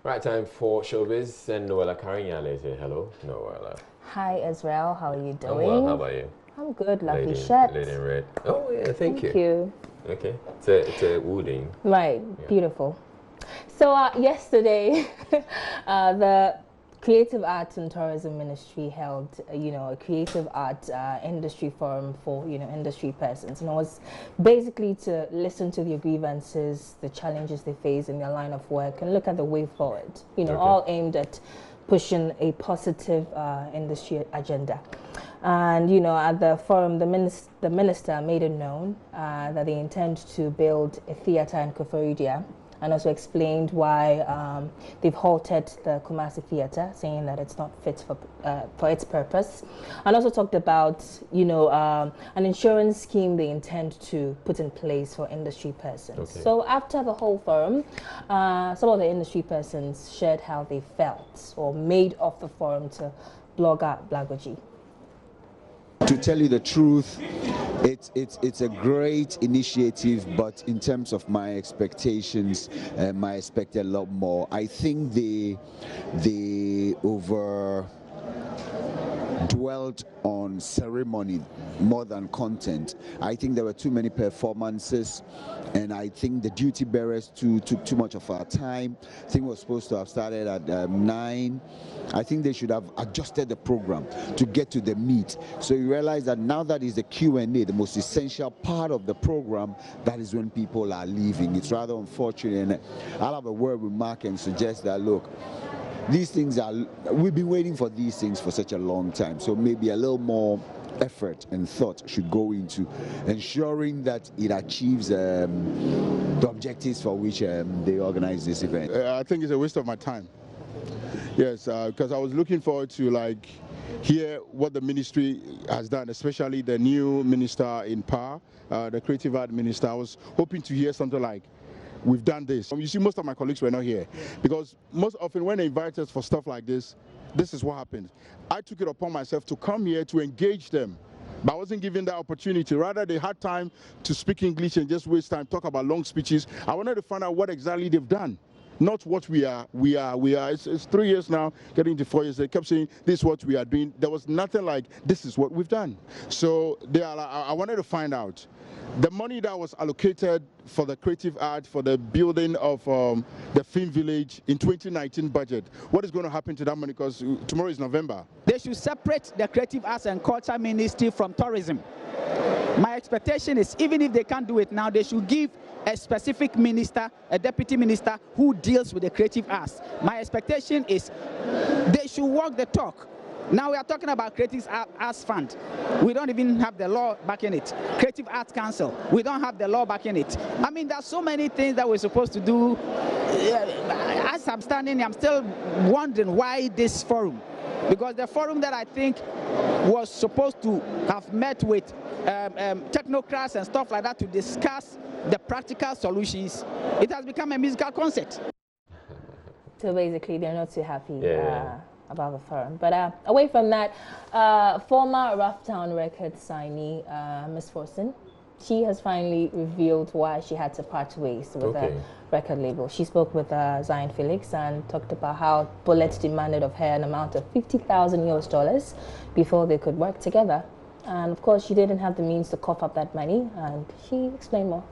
Right, time for Showbiz and Noella Karinyale. Say hello, Noella. Hi, Israel. How are you doing? I'm well. How about you? I'm good. Lovely Lady, shirt. Lady in red. Oh yeah, thank you. Thank you. Okay, it's a wooding. Right, yeah. Beautiful. So yesterday, the Creative Arts and Tourism Ministry held, a creative art industry forum for, industry persons. And it was basically to listen to their grievances, the challenges they face in their line of work, and look at the way forward, all aimed at pushing a positive industry agenda. And, at the forum, the minister made it known that they intend to build a theatre in Koforidua, and also explained why they've halted the Kumasi Theatre, saying that it's not fit for its purpose. And also talked about, an insurance scheme they intend to put in place for industry persons. Okay. So after the whole forum, some of the industry persons shared how they felt or made of the forum to blogger Blagoji. To tell you the truth, it's a great initiative, but in terms of my expectations, I expect a lot more. I think they over dwelt on ceremony more than content. I think there were too many performances, and I think the duty bearers took too much of our time. I think we were supposed to have started at 9. I think they should have adjusted the program to get to the meat. So you realize that now that is the Q&A, the most essential part of the program, that is when people are leaving. It's rather unfortunate, and I'll have a word with Mark and suggest that, look, these things we've been waiting for these things for such a long time, so maybe a little more effort and thought should go into ensuring that it achieves the objectives for which they organize this event. I think it's a waste of my time. Yes, because I was looking forward to hear what the ministry has done, especially the new minister in power, the creative art minister. I was hoping to hear something like, we've done this. You see, most of my colleagues were not here because most often when they invite us for stuff like this is what happens. I took it upon myself to come here to engage them, but I wasn't given that opportunity. Rather, they had time to speak English and just waste time, talk about long speeches. I wanted to find out what exactly they've done, not what we are. It's 3 years now, getting to 4 years. They kept saying, this is what we are doing. There was nothing like, this is what we've done. So I wanted to find out. The money that was allocated for the creative art, for the building of the film village in 2019 budget, what is going to happen to that money? Because tomorrow is November. They should separate the creative arts and culture ministry from tourism. My expectation is, even if they can't do it now, they should give a specific minister, a deputy minister, who deals with the creative arts. My expectation is they should walk the talk. Now we are talking about Creative Arts Fund. We don't even have the law backing it. Creative Arts Council. We don't have the law backing it. I mean, there's so many things that we're supposed to do. As I'm standing here, I'm still wondering why this forum. Because the forum that I think was supposed to have met with technocrats and stuff like that to discuss the practical solutions, it has become a musical concert. So basically, they're not too happy. About the forum. But away from that, former Rough Town Records signee, Miss Forson, she has finally revealed why she had to part ways with the record label. She spoke with Zion Felix and talked about how Bullet demanded of her an amount of $50,000 before they could work together. And of course, she didn't have the means to cough up that money, and she explained more.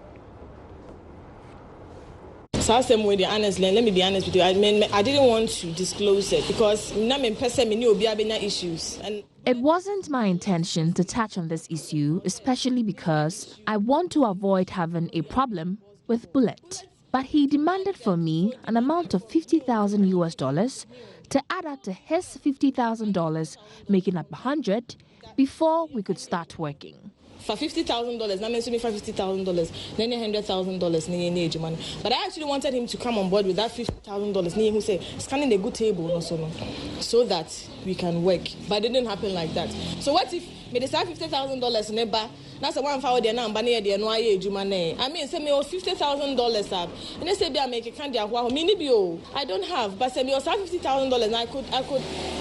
Honestly, let me be honest with you. I mean, I didn't want to disclose it because issues. And it wasn't my intention to touch on this issue, especially because I want to avoid having a problem with Bullet. But he demanded from me an amount of $50,000 to add up to his $50,000, making up $100, before we could start working. For $50,000, I'm assuming for $50,000, then $100,000, but I actually wanted him to come on board with that $50,000. Who say scanning the good table so that we can work. But it didn't happen like that. So what if me decide $50,000 never? That's a one for the number near the NYA. I mean, say me $50,000 up, and they say I make a candy. I don't have, but say me $50,000.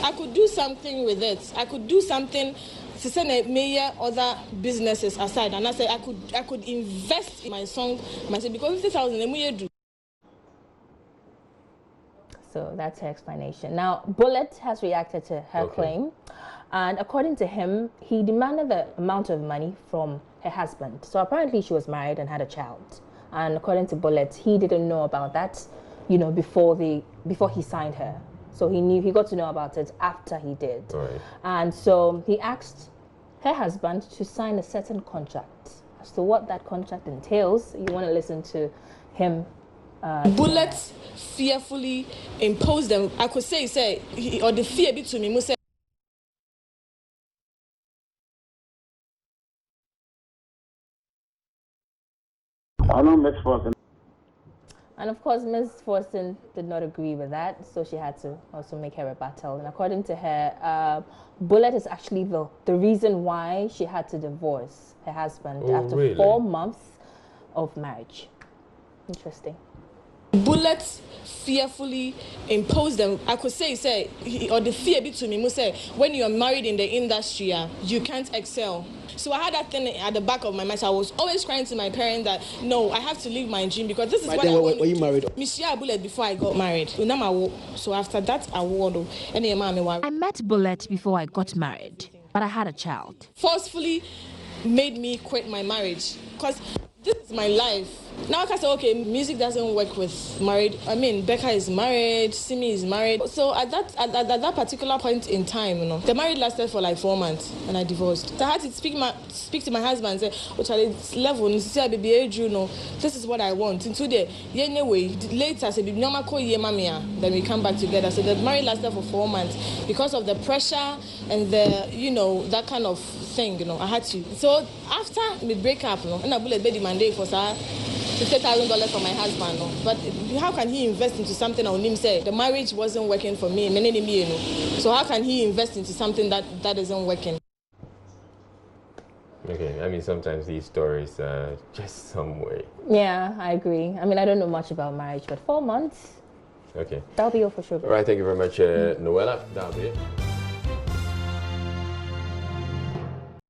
I could do something with it. I could do something. To send a other businesses aside, and I said I could invest in my song myself because $50,000 do. So that's her explanation. Now, Bullet has reacted to her claim. And according to him, he demanded the amount of money from her husband. So apparently she was married and had a child. And according to Bullet, he didn't know about that, you know, before he signed her. So he got to know about it after he did. Right. And so he asked her husband to sign a certain contract. As to what that contract entails, you want to listen to him. Bullet fearfully imposed them. I could say, or the fear between me, say. And of course, Ms. Forson did not agree with that, so she had to also make her rebuttal. And according to her, Bullet is actually the reason why she had to divorce her husband after 4 months of marriage. Interesting. Bullet fearfully imposed them. I could say, or the fear between me, say, when you are married in the industry, you can't excel. So I had that thing at the back of my mind. So I was always crying to my parents that, no, I have to leave my dream because this is what I want. Were you married? Michelle Bullet before I got married. So after that, I met Bullet before I got married, but I had a child. Forcefully made me quit my marriage because this is my life. Now I can say, okay, music doesn't work with married. I mean, Becca is married, Simi is married. So at that particular point in time, you know, the marriage lasted for like 4 months and I divorced. So I had to speak to my husband and say, oh, Charlie, this level, you know, this is what I want. Into the anyway, later, I said, then we come back together. So the marriage lasted for 4 months because of the pressure and the, you know, that kind of thing, you know, I had to. So after we break up, you know, and I bullet baby Monday for $50,000 for my husband, no? But how can he invest into something on him say the marriage wasn't working for me, you know? So how can he invest into something that isn't working? Okay, I mean sometimes these stories are just some way. Yeah, I agree. I mean, I don't know much about marriage, but 4 months. Okay. That'll be all for sure. All right, thank you very much, Noella. That'll be it.